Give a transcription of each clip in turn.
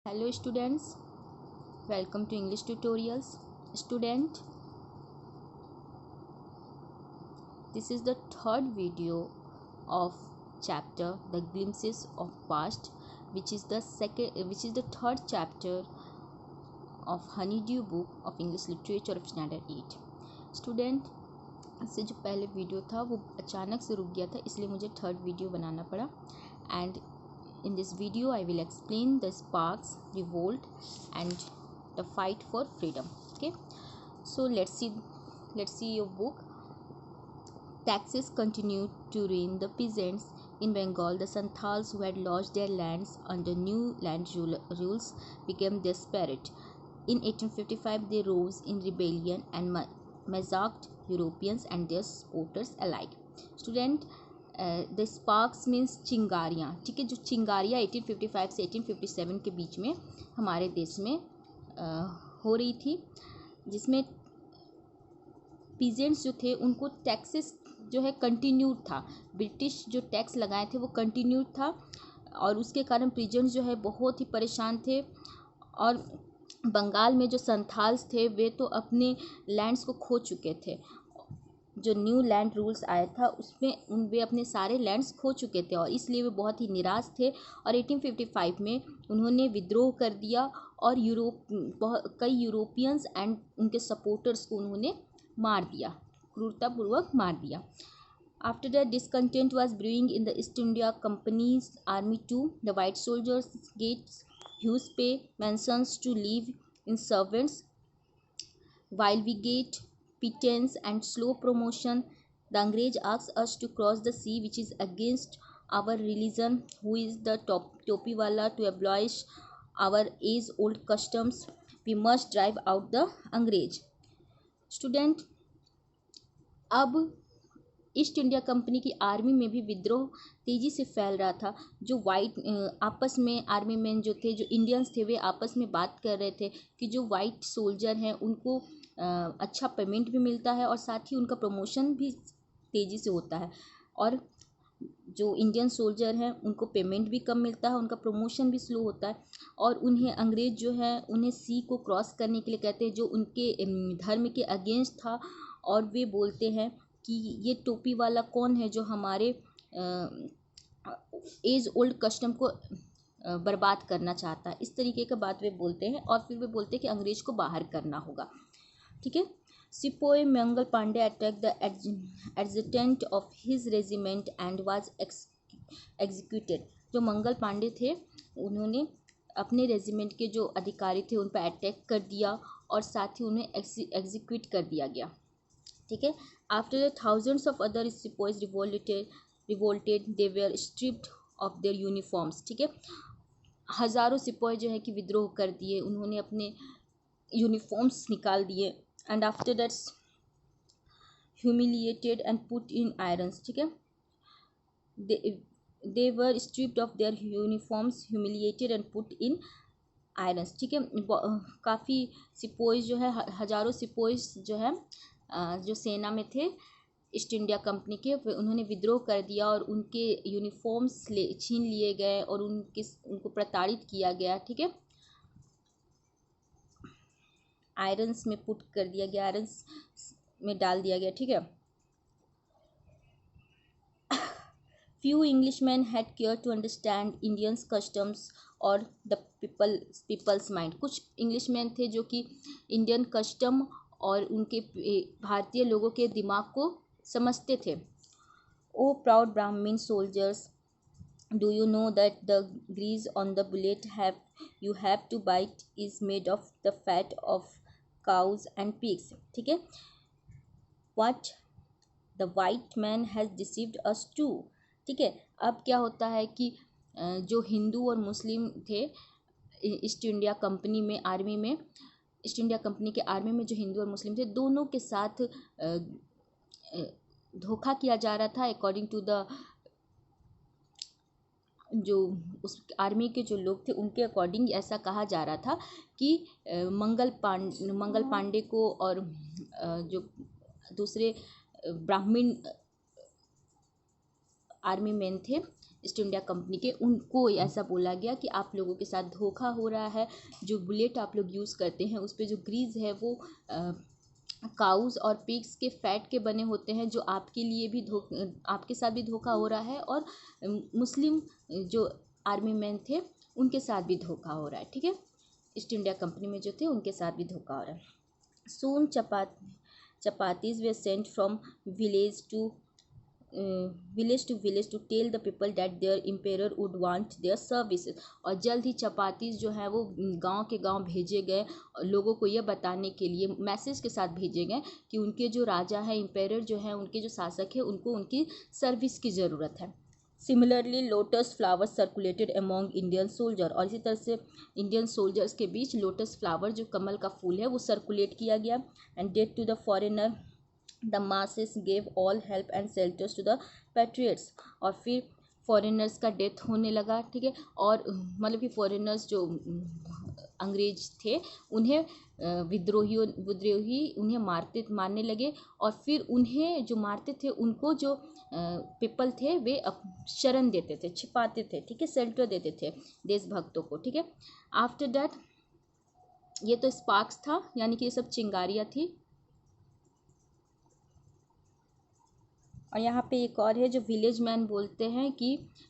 Hello students, welcome to English tutorials. Student, this is the third video of chapter The Glimpses of Past, which is the third chapter of Honeydew book of English literature of standard 8. Student, इससे जो पहले video था वो अचानक से रुक गया था, इसलिए मुझे थर्ड वीडियो बनाना पड़ा. And in this video I will explain the sparks, revolt and the fight for freedom. Okay, so let's see your book. Taxes continued to ruin the peasants in Bengal. The Santals, who had lost their lands under new land rules, became desperate. In 1855 they rose in rebellion and massacred Europeans and their supporters alike. Student, the sparks means चिंगारियाँ. ठीक है, जो चिंगारियाँ 1855 से 1857 के बीच में हमारे देश में हो रही थी, जिसमें पीजेंट्स जो थे उनको टैक्सेस जो है कंटिन्यूड था. ब्रिटिश जो टैक्स लगाए थे वो कंटिन्यूड था और उसके कारण पीजेंट्स जो है बहुत ही परेशान थे. और बंगाल में जो संथाल्स थे वे तो अपने लैंड्स को खो चुके थे. जो न्यू लैंड रूल्स आया था उसमें वे अपने सारे लैंड्स खो चुके थे और इसलिए वे बहुत ही निराश थे. और 1855 में उन्होंने विद्रोह कर दिया और कई यूरोपियंस एंड उनके सपोर्टर्स को उन्होंने मार दिया, क्रूरतापूर्वक मार दिया. After that, discontent was brewing in the East India Company's army too. The white soldiers get huge pay, mansions to live in, servants, while we get pittance and slow promotion. The Angrez asks us to cross the sea, which is against our religion, who is the topi wala, to abolish our age-old customs. We must drive out the Angrez. Student, अब east India company की army में भी विद्रोह तेज़ी से फैल रहा था. जो आपस में आर्मी मैन जो थे, जो इंडियंस थे, वे आपस में बात कर रहे थे कि जो वाइट सोल्जर हैं उनको अच्छा पेमेंट भी मिलता है और साथ ही उनका प्रमोशन भी तेज़ी से होता है, और जो इंडियन सोल्जर हैं उनको पेमेंट भी कम मिलता है, उनका प्रमोशन भी स्लो होता है. और उन्हें अंग्रेज़ जो है उन्हें सी को क्रॉस करने के लिए कहते हैं, जो उनके धर्म के अगेंस्ट था. और वे बोलते हैं कि ये टोपी वाला कौन है जो हमारे एज ओल्ड कस्टम को बर्बाद करना चाहता है. इस तरीके का बात वे बोलते हैं और फिर वे बोलते हैं कि अंग्रेज़ को बाहर करना होगा. ठीक है. Sepoy Mangal Pandey attack the adjutant of his regiment and was executed. जो मंगल पांडे थे उन्होंने अपने रेजिमेंट के जो अधिकारी थे उन पर अटैक कर दिया और साथ ही उन्हें एग्जीक्यूट कर दिया गया. ठीक है. After thousands of other sepoys revolted they were stripped of their uniforms. ठीक है. हज़ारों सिपाही जो है कि विद्रोह कर दिए, उन्होंने अपने यूनिफॉर्म्स निकाल दिए. And after that humiliated and put in irons. ठीक है. They were stripped of their uniforms, humiliated and put in irons. ठीक है. काफ़ी सिपाही जो है, हज़ारों सिपाही जो है जो सेना में थे ईस्ट इंडिया कंपनी के, उन्होंने विद्रोह कर दिया और उनके यूनिफॉर्म्स छीन लिए गए और उनको प्रताड़ित किया गया. ठीक है. आयरन्स में पुट कर दिया गया, आयरन्स में डाल दिया गया. ठीक है. Few Englishmen had cared to understand Indians' customs or the people's mind. कुछ इंग्लिशमैन थे जो कि इंडियन कस्टम और उनके भारतीय लोगों के दिमाग को समझते थे. O proud Brahmin soldiers, do you know that the grease on the bullet you have to bite is made of the fat of cows and pigs. ठीक है. What the white man has deceived us too. ठीक है. अब क्या होता है कि जो हिंदू और मुस्लिम थे ईस्ट इंडिया कंपनी में आर्मी में, ईस्ट इंडिया कंपनी के आर्मी में जो हिंदू और मुस्लिम थे दोनों के साथ धोखा किया जा रहा था. अकॉर्डिंग टू द जो उस आर्मी के जो लोग थे उनके अकॉर्डिंग ऐसा कहा जा रहा था कि मंगल पांडे को और जो दूसरे ब्राह्मण आर्मी मैन थे ईस्ट इंडिया कंपनी के, उनको ऐसा बोला गया कि आप लोगों के साथ धोखा हो रहा है। जो बुलेट आप लोग यूज़ करते हैं उस पर जो ग्रीज है वो काउस और पिग्स के फैट के बने होते हैं, जो आपके लिए भी आपके साथ भी धोखा हो रहा है, और मुस्लिम जो आर्मी मैन थे उनके साथ भी धोखा हो रहा है। ठीक है, ईस्ट इंडिया कंपनी में जो थे उनके साथ भी धोखा हो रहा है। सून chapatis were sent from village to village to tell the people that their emperor would want their services। और जल्द ही चपातीस जो है वो गांव के गांव भेजे गए, लोगों को यह बताने के लिए मैसेज के साथ भेजे गए कि उनके जो राजा है, एम्पायर जो है, उनके जो शासक है, उनको उनकी सर्विस की ज़रूरत है। Similarly lotus flowers circulated among Indian soldier, और इसी तरह से इंडियन सोल्जर्स के बीच लोटस फ्लावर जो कमल का फूल है वो सर्कुलेट किया गया। And death to the foreigner the masses gave all help and shelters to the patriots। और फिर फॉरेनर्स का डेथ होने लगा। ठीक है, और मतलब कि फॉरेनर्स जो अंग्रेज थे उन्हें विद्रोही उन्हें मारने लगे, और फिर उन्हें जो मारते थे उनको जो पीपल थे वे शरण देते थे, छिपाते थे। ठीक है, शेल्टर देते थे देशभक्तों को। ठीक है, आफ्टर दैट ये तो स्पार्क्स था, यानी कि ये सब चिंगारियाँ थी। और यहाँ पे एक और है जो विलेज मैन बोलते हैं कि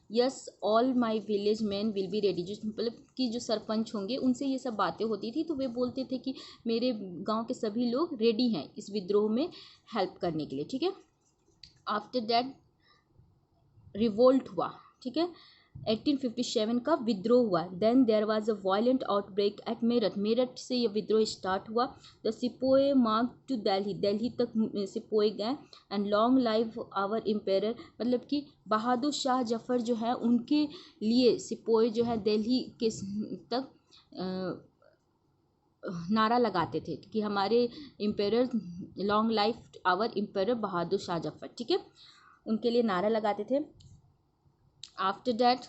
yes all my village man will be ready. जो मतलब कि जो सरपंच होंगे उनसे ये सब बातें होती थी, तो वे बोलते थे कि मेरे गांव के सभी लोग रेडी हैं इस विद्रोह में हेल्प करने के लिए। ठीक है, आफ्टर दैट रिवोल्ट हुआ। ठीक है, 1857 का विद्रोह हुआ। Then there was a violent outbreak at Meerut से ये विद्रोह स्टार्ट हुआ। The sepoy march to Delhi तक सिपोए गए। And long live our empire, मतलब कि बहादुर शाह जफर जो है उनके लिए सिपोए जो है दिल्ली के तक नारा लगाते थे कि हमारे empire, long life our empire Bahadur Shah Zafar. ठीक है, उनके लिए नारा लगाते थे। After that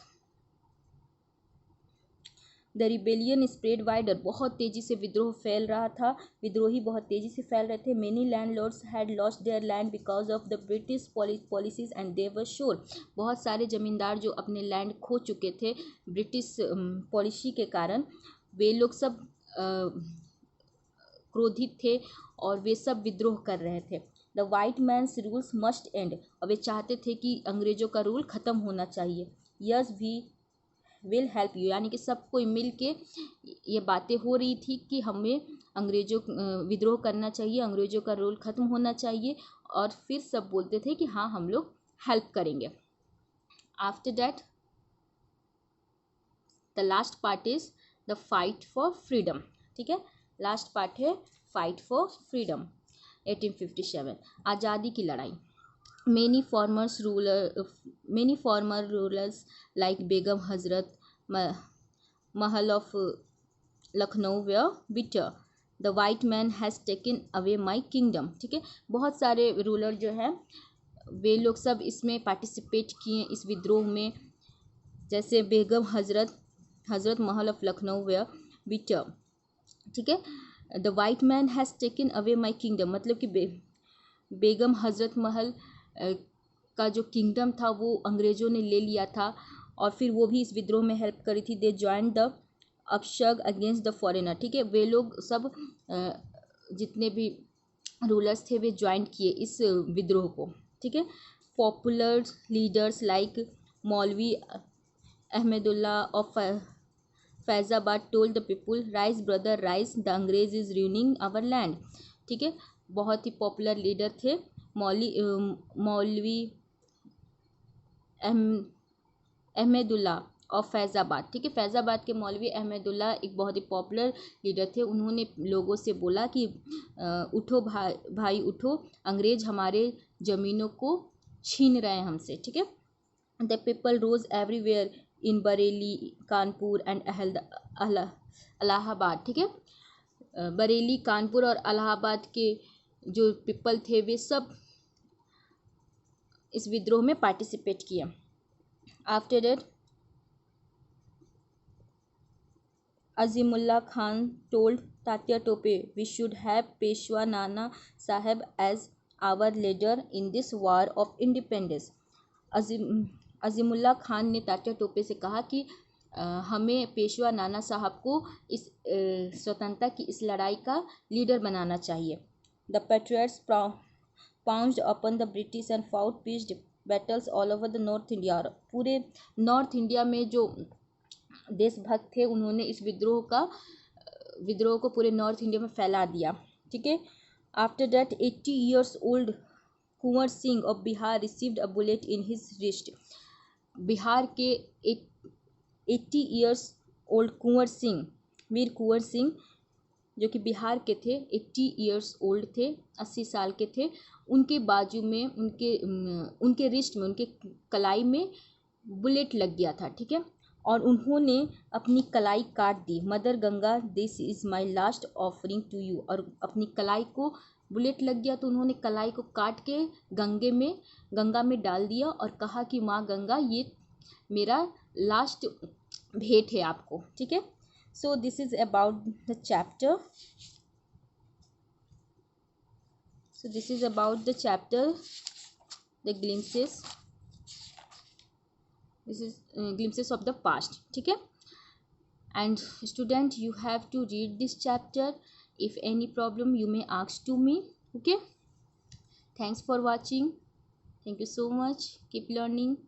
the rebellion spread wider, बहुत तेज़ी से विद्रोह फैल रहा था, विद्रोही बहुत तेज़ी से फैल रहे थे। Many landlords had lost their land because of the British policies and they were sure. बहुत सारे ज़मींदार जो अपने लैंड खो चुके थे ब्रिटिश पॉलिसी के कारण, वे लोग सब क्रोधित थे और वे सब विद्रोह कर रहे थे। The white man's rules must end, और वे चाहते थे कि अंग्रेज़ों का रूल ख़त्म होना चाहिए। यस भी विल हेल्प यू, यानी कि सब कोई मिल के ये बातें हो रही थी कि हमें अंग्रेज़ों विद्रोह करना चाहिए, अंग्रेज़ों का रूल ख़त्म होना चाहिए, और फिर सब बोलते थे कि हाँ हम लोग हेल्प करेंगे। After that the last part is the fight for freedom. ठीक है, लास्ट पार्ट है फाइट फॉर फ्रीडम। 1857 आज़ादी की लड़ाई। Many former rulers like Begum Hazrat Mahal of Lucknow were bitter. The white man has taken away my kingdom। ठीक है, बहुत सारे रूलर जो हैं वे लोग सब इसमें पार्टिसिपेट किए इस विद्रोह में, जैसे Begum Hazrat Mahal of Lucknow way bitter. ठीक है, the white man has taken away my kingdom, मतलब कि बेगम हजरत महल का जो किंगडम था वो अंग्रेज़ों ने ले लिया था, और फिर वो भी इस विद्रोह में हेल्प करी थी। They join the upsurge against the foreigner. ठीक है, वे लोग सब जितने भी रूलर्स थे वे ज्वाइन किए इस विद्रोह को। ठीक है, पॉपुलर लीडर्स लाइक मौलवी Ahmadullah of Faizabad told the people rise brother rise, the अंग्रेज इज़ रूइनिंग आवर लैंड। ठीक है, बहुत ही पॉपुलर लीडर थे मौलवी अहमदुल्ला ऑफ फैज़ाबाद। ठीक है, फैज़ाबाद के मौलवी अहमदुल्ला एक बहुत ही पॉपुलर लीडर थे। उन्होंने लोगों से बोला कि उठो भाई उठो, अंग्रेज हमारे ज़मीनों को छीन रहे हैं हमसे। ठीक है, the people rose everywhere in Bareilly, Kanpur and Allahabad. ठीक है, बरेली, कानपुर और इलाहाबाद के जो पीपल थे वे सब इस विद्रोह में पार्टिसिपेट किया। After that Azimullah Khan told Tatya Tope we should have Peshwa Nana Sahib as our leader in this war of independence. Azimullah Khan ने तात्या टोपे से कहा कि हमें पेशवा नाना साहब को इस स्वतंत्रता की इस लड़ाई का लीडर बनाना चाहिए। The patriots pounced upon the British and fought pieced battles all over the north India. पूरे नॉर्थ इंडिया में जो देशभक्त थे उन्होंने इस विद्रोह को पूरे नॉर्थ इंडिया में फैला दिया। ठीक है। After that 80 years old Kunwar Singh of Bihar received a bullet in his wrist. Bihar के एक 80 years old कुंवर सिंह, वीर कुंवर सिंह, जो कि बिहार के थे, 80 years old थे, 80 साल के थे, उनके बाजू में उनके रिस्ट में, उनके कलाई में बुलेट लग गया था। ठीक है। और उन्होंने अपनी कलाई काट दी। Mother Ganga this is my last offering to you. और अपनी कलाई को बुलेट लग गया तो उन्होंने कलाई को काट के गंगा में डाल दिया और कहा कि माँ गंगा, ये मेरा लास्ट भेंट है आपको। ठीक है। So this is about the chapter. The glimpses. This is glimpses of the past. ठीक है। And student, you have to read this chapter. If any problem you may ask to me. Okay. Thanks for watching. Thank you so much. Keep learning.